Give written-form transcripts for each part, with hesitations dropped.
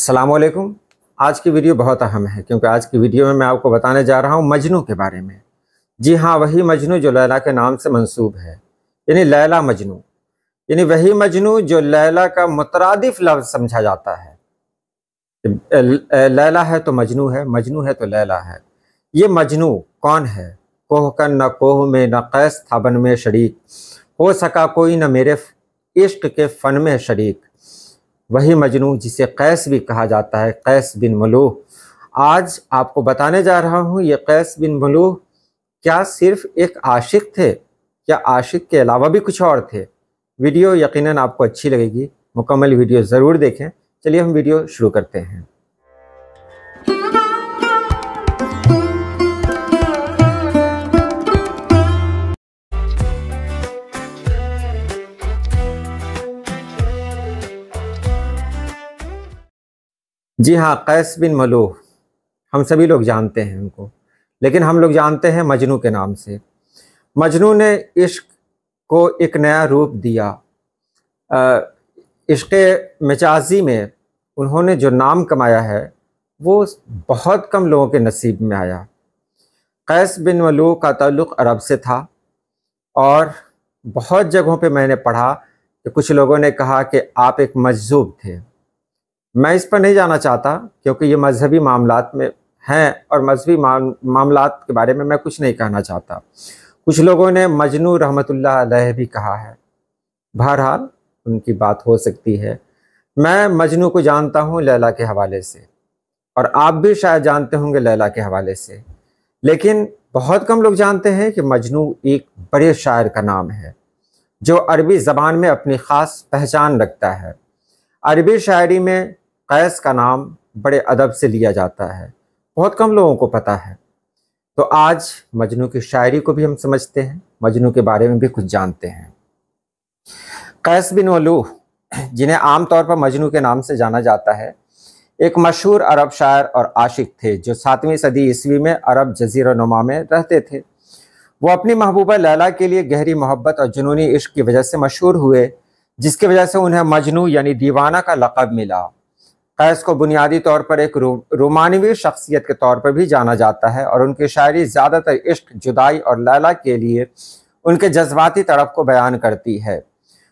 السلام علیکم۔ آج کی ویڈیو بہت اہم ہے کیونکہ آج کی ویڈیو میں آپ کو بتانے جا رہا ہوں مجنو کے بارے میں۔ جی ہاں، وہی مجنو جو لیلا کے نام سے منسوب ہے، یعنی لیلا مجنو، یعنی وہی مجنو جو لیلا کا مترادف لفظ سمجھا جاتا ہے۔ لیلا ہے تو مجنو ہے تو لیلا ہے۔ یہ مجنو کون ہے؟ کوہ کن نہ کوہ میں نہ قیس تھا بن میں شریک، ہو سکا کوئی نہ میرے عشق کے فن میں شریک۔ وہی مجنو جسے قیس بھی کہا جاتا ہے، قیس بن ملوح۔ آج آپ کو بتانے جا رہا ہوں یہ قیس بن ملوح کیا صرف ایک عاشق تھے یا عاشق کے علاوہ بھی کچھ اور تھے؟ ویڈیو یقیناً آپ کو اچھی لگے گی، مکمل ویڈیو ضرور دیکھیں۔ چلیے ہم ویڈیو شروع کرتے ہیں۔ جی ہاں، قیس بن ملوح ہم سبھی لوگ جانتے ہیں ان کو، لیکن ہم لوگ جانتے ہیں مجنو کے نام سے۔ مجنو نے عشق کو ایک نیا روپ دیا۔ عشق مجازی میں انہوں نے جو نام کمایا ہے وہ بہت کم لوگوں کے نصیب میں آیا۔ قیس بن ملوح کا تعلق عرب سے تھا، اور بہت جگہوں پہ میں نے پڑھا کہ کچھ لوگوں نے کہا کہ آپ ایک مجذوب تھے۔ میں اس پر نہیں جانا چاہتا کیونکہ یہ مذہبی معاملات میں ہیں اور مذہبی معاملات کے بارے میں کچھ نہیں کہنا چاہتا۔ کچھ لوگوں نے مجنو رحمۃ اللہ علیہ بھی کہا ہے، بہرحال ان کی بات ہو سکتی ہے۔ میں مجنو کو جانتا ہوں لیلا کے حوالے سے، اور آپ بھی شاید جانتے ہوں گے لیلا کے حوالے سے، لیکن بہت کم لوگ جانتے ہیں کہ مجنو ایک بڑے شاعر کا نام ہے جو عربی زبان میں اپنی خاص پہچان رکھتا ہے۔ عربی شاعری میں قیس کا نام بڑے ادب سے لیا جاتا ہے، بہت کم لوگوں کو پتہ ہے۔ تو آج مجنو کی شاعری کو بھی ہم سمجھتے ہیں، مجنو کے بارے میں بھی کچھ جانتے ہیں۔ قیس بن ملوح، جنہیں عام طور پر مجنو کے نام سے جانا جاتا ہے، ایک مشہور عرب شاعر اور عاشق تھے جو 7ویں صدی عیسوی میں عرب جزیرہ نما میں رہتے تھے۔ وہ اپنی محبوبہ لیلا کے لیے گہری محبت اور جنونی عشق کی وجہ سے مشہور ہوئے، جس کی وجہ سے انہیں مجنو یعنی دیوانہ کا لقب ملا۔ قیس کو بنیادی طور پر ایک رومانوی شخصیت کے طور پر بھی جانا جاتا ہے، اور ان کی شاعری زیادہ تر عشق، جدائی اور لیلا کے لیے ان کے جذباتی طرف کو بیان کرتی ہے۔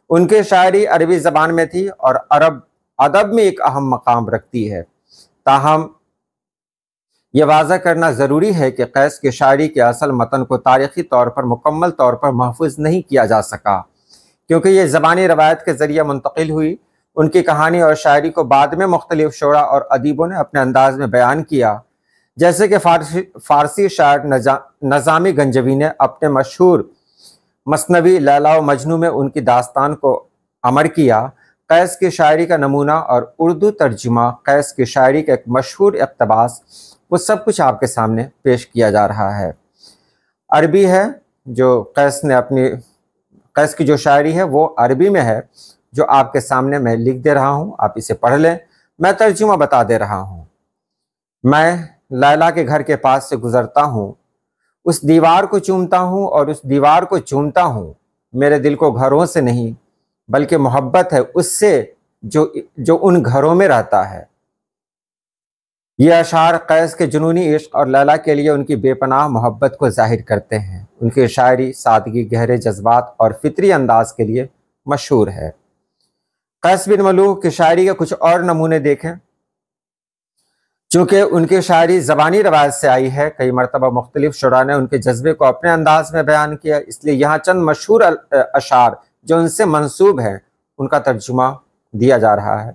ان کی شاعری عربی زبان میں تھی اور عرب ادب میں ایک اہم مقام رکھتی ہے۔ تاہم یہ واضح کرنا ضروری ہے کہ قیس کی شاعری کے اصل متن کو تاریخی طور پر مکمل طور پر محفوظ نہیں کیا جا سکا، کیونکہ یہ زبانی روایت کے ذریعے منتقل ہوئی۔ ان کی کہانی اور شاعری کو بعد میں مختلف شعراء اور ادیبوں نے اپنے انداز میں بیان کیا، جیسے کہ فارسی شاعر نظامی گنجوی نے اپنے مشہور مثنوی لیلا و مجنو میں ان کی داستان کو امر کیا۔ قیس کی شاعری کا نمونہ اور اردو ترجمہ کی شاعری کا ایک مشہور اقتباس، وہ سب کچھ آپ کے سامنے پیش کیا جا رہا ہے۔ عربی ہے جو قیس کی جو شاعری ہے وہ عربی میں ہے، جو آپ کے سامنے میں لکھ دے رہا ہوں، آپ اسے پڑھ لیں، میں ترجمہ بتا دے رہا ہوں۔ میں لیلا کے گھر کے پاس سے گزرتا ہوں، اس دیوار کو چومتا ہوں اور اس دیوار کو چومتا ہوں۔ میرے دل کو گھروں سے نہیں بلکہ محبت ہے اس سے جو ان گھروں میں رہتا ہے۔ یہ اشعار قیس کے جنونی عشق اور لیلا کے لیے ان کی بے پناہ محبت کو ظاہر کرتے ہیں۔ ان کی شاعری سادگی، گہرے جذبات اور فطری انداز کے لیے مشہور ہے۔ قیس بن ملوح کی شاعری کے کچھ اور نمونے دیکھیں۔ چونکہ ان کی شاعری زبانی روایت سے آئی ہے، کئی مرتبہ مختلف شعراء نے ان کے جذبے کو اپنے انداز میں بیان کیا، اس لیے یہاں چند مشہور اشعار جو ان سے منسوب ہیں ان کا ترجمہ دیا جا رہا ہے۔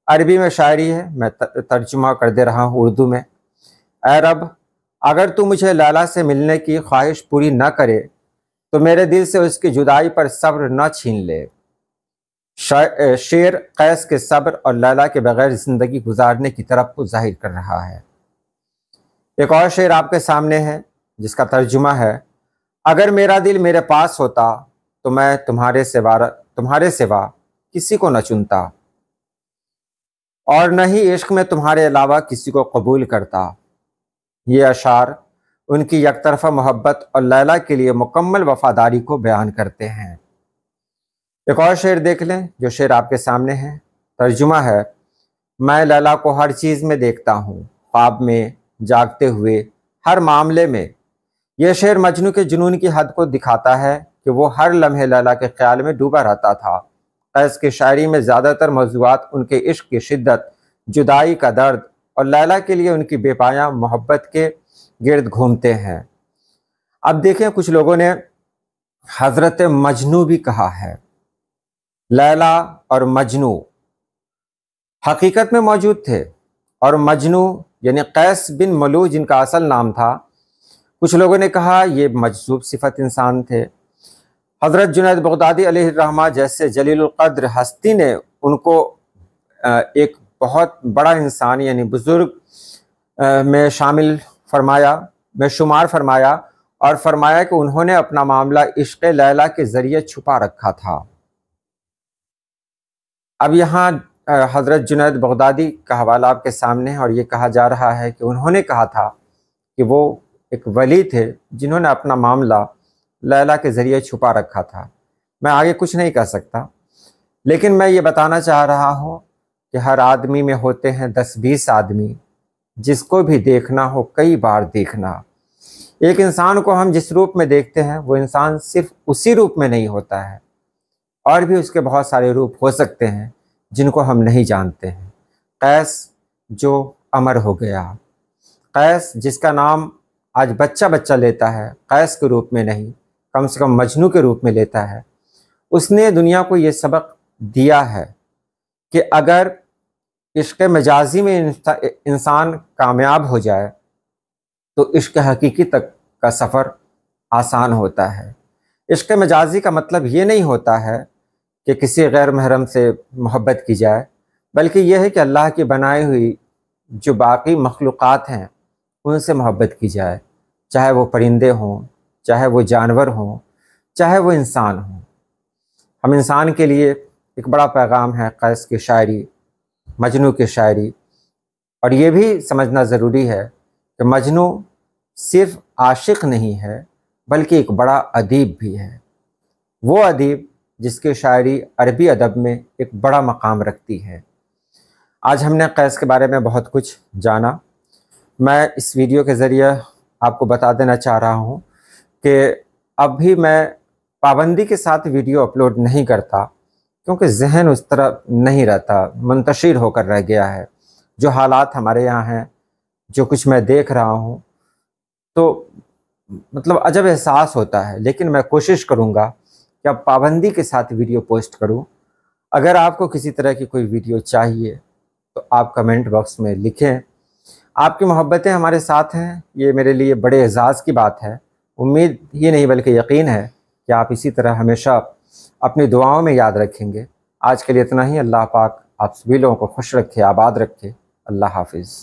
عربی میں شاعری ہے، میں ترجمہ کر دے رہا ہوں اردو میں۔ اے رب، اگر تو مجھے لیلا سے ملنے کی خواہش پوری نہ کرے تو میرے دل سے اس کی جدائی پر صبر نہ چھین لے۔ شعر قیس کے صبر اور لیلا کے بغیر زندگی گزارنے کی طرف کو ظاہر کر رہا ہے۔ ایک اور شعر آپ کے سامنے ہے جس کا ترجمہ ہے، اگر میرا دل میرے پاس ہوتا تو میں تمہارے سوا کسی کو نہ چنتا، اور نہ ہی عشق میں تمہارے علاوہ کسی کو قبول کرتا۔ یہ اشعار ان کی یک طرفہ محبت اور لیلا کے لیے مکمل وفاداری کو بیان کرتے ہیں۔ ایک اور شعر دیکھ لیں جو شعر آپ کے سامنے ہے، ترجمہ ہے، میں لیلا کو ہر چیز میں دیکھتا ہوں، خواب میں، جاگتے ہوئے، ہر معاملے میں۔ یہ شعر مجنوں کے جنون کی حد کو دکھاتا ہے کہ وہ ہر لمحے لیلا کے خیال میں ڈوبا رہتا تھا۔ قیس کی شاعری میں زیادہ تر موضوعات ان کے عشق کی شدت، جدائی کا درد اور لیلا کے لیے ان کی بے پایاں محبت کے گرد گھومتے ہیں۔ اب دیکھیں، کچھ لوگوں نے حضرت مجنوں بھی کہا ہے۔ لیلا اور مجنوں حقیقت میں موجود تھے، اور مجنوں یعنی قیس بن ملوح جن کا اصل نام تھا، کچھ لوگوں نے کہا یہ مجذوب صفت انسان تھے۔ حضرت جنید بغدادی علیہ الرحمہ جیسے جلیل القدر ہستی نے ان کو ایک بہت بڑا انسان یعنی بزرگ میں شمار فرمایا اور فرمایا کہ انہوں نے اپنا معاملہ عشق لیلا کے ذریعے چھپا رکھا تھا۔ اب یہاں حضرت جنید بغدادی کا حوالہ آپ کے سامنے ہے، اور یہ کہا جا رہا ہے کہ انہوں نے کہا تھا کہ وہ ایک ولی تھے جنہوں نے اپنا معاملہ لیلا کے ذریعے چھپا رکھا تھا۔ میں آگے کچھ نہیں کہہ سکتا، لیکن میں یہ بتانا چاہ رہا ہوں کہ ہر آدمی میں ہوتے ہیں 10-20 آدمی، جس کو بھی دیکھنا ہو کئی بار دیکھنا۔ ایک انسان کو ہم جس روپ میں دیکھتے ہیں وہ انسان صرف اسی روپ میں نہیں ہوتا ہے، اور بھی اس کے بہت سارے روپ ہو سکتے ہیں جن کو ہم نہیں جانتے ہیں۔ قیس جو امر ہو گیا، قیس جس کا نام آج بچہ بچہ لیتا ہے، قیس کے روپ میں نہیں، کم سے کم مجنوں کے روپ میں لیتا ہے، اس نے دنیا کو یہ سبق دیا ہے کہ اگر عشق مجازی میں انسان کامیاب ہو جائے تو عشق حقیقی تک کا سفر آسان ہوتا ہے۔ عشق مجازی کا مطلب یہ نہیں ہوتا ہے کہ کسی غیر محرم سے محبت کی جائے، بلکہ یہ ہے کہ اللہ کی بنائی ہوئی جو باقی مخلوقات ہیں ان سے محبت کی جائے، چاہے وہ پرندے ہوں، چاہے وہ جانور ہوں، چاہے وہ انسان ہوں۔ ہم انسان کے لیے ایک بڑا پیغام ہے قیس کی شاعری، مجنوں کی شاعری، اور یہ بھی سمجھنا ضروری ہے کہ مجنوں صرف عاشق نہیں ہے بلکہ ایک بڑا ادیب بھی ہے، وہ ادیب جس کی شاعری عربی ادب میں ایک بڑا مقام رکھتی ہے۔ آج ہم نے قیس کے بارے میں بہت کچھ جانا۔ میں اس ویڈیو کے ذریعے آپ کو بتا دینا چاہ رہا ہوں کہ اب بھی میں پابندی کے ساتھ ویڈیو اپلوڈ نہیں کرتا، کیونکہ ذہن اس طرح نہیں رہتا، منتشر ہو کر رہ گیا ہے۔ جو حالات ہمارے یہاں ہیں، جو کچھ میں دیکھ رہا ہوں، تو مطلب عجب احساس ہوتا ہے، لیکن میں کوشش کروں گا کہ اب پابندی کے ساتھ ویڈیو پوسٹ کروں۔ اگر آپ کو کسی طرح کی کوئی ویڈیو چاہیے تو آپ کمنٹ باکس میں لکھیں۔ آپ کی محبتیں ہمارے ساتھ ہیں، یہ میرے لیے بڑے اعزاز کی بات ہے۔ امید ہی نہیں بلکہ یقین ہے کہ آپ اسی طرح ہمیشہ اپنی دعاؤں میں یاد رکھیں گے۔ آج کے لیے اتنا ہی۔ اللہ پاک آپ سبھی لوگوں کو خوش رکھے، آباد رکھے۔ اللہ حافظ۔